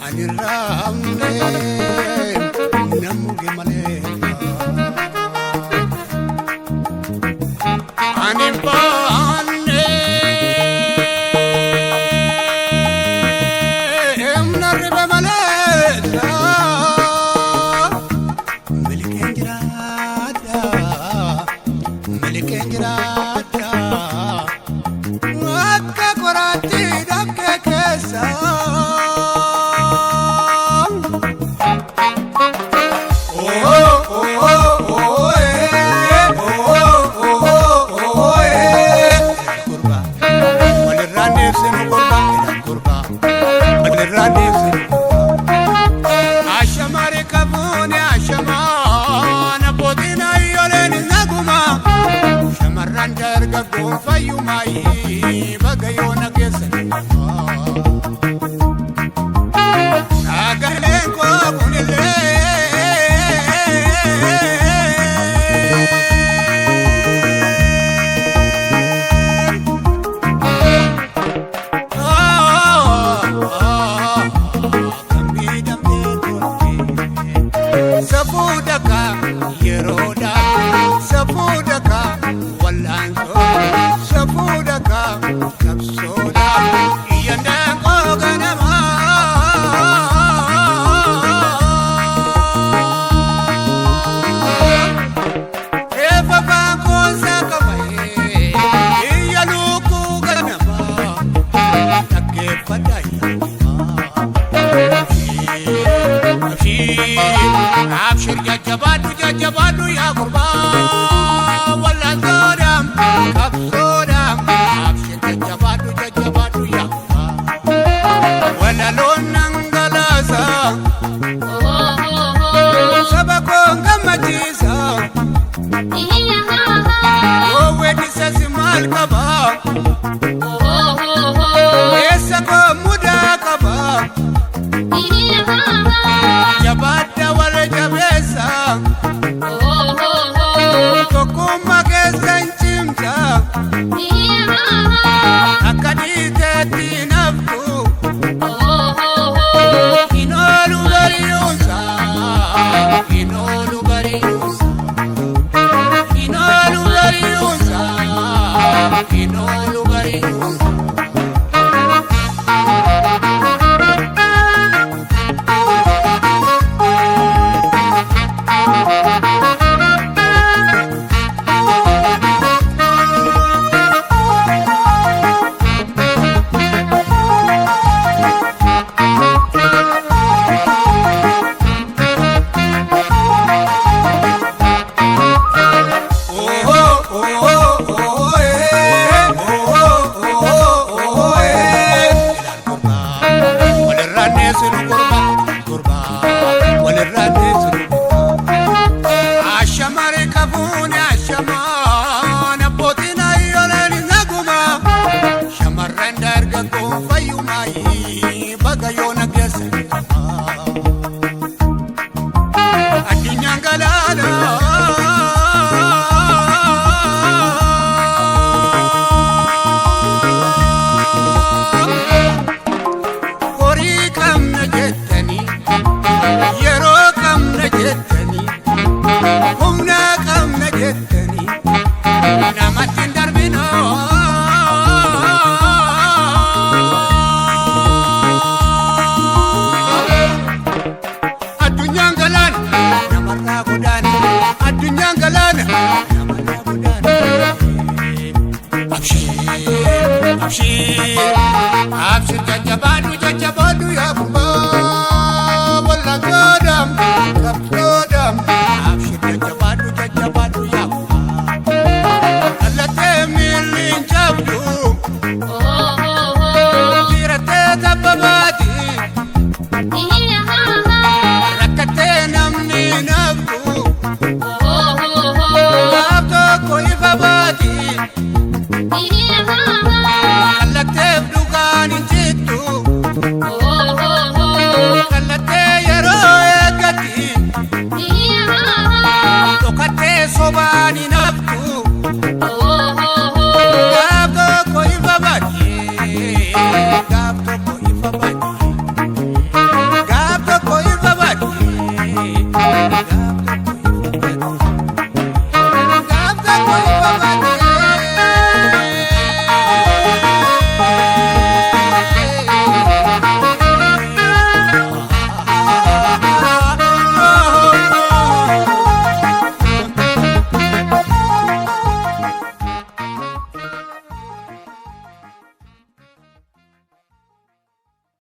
ani ramne namuge male ani bane emnarbe male Fayumai bagayona kesana agale ko kunile safudaka yeroda safudaka wallanzo safudaka kapsoda yanda koganama efa bankosa kamaye yaluku ganama takke padaya abshir jajabadu ya qurba wala zoram kapsoda abshir jajabadu ya qurba wala lonangalasa sabako ngamatiza wedisa simal kaba esako muda kaba jabada wala jabesa kokuma kesa nchimta akadite tinaftu inolu bariyusa inolu bariyusa inolu bariyusa inolu bariyusa Fayumai bagayona kesana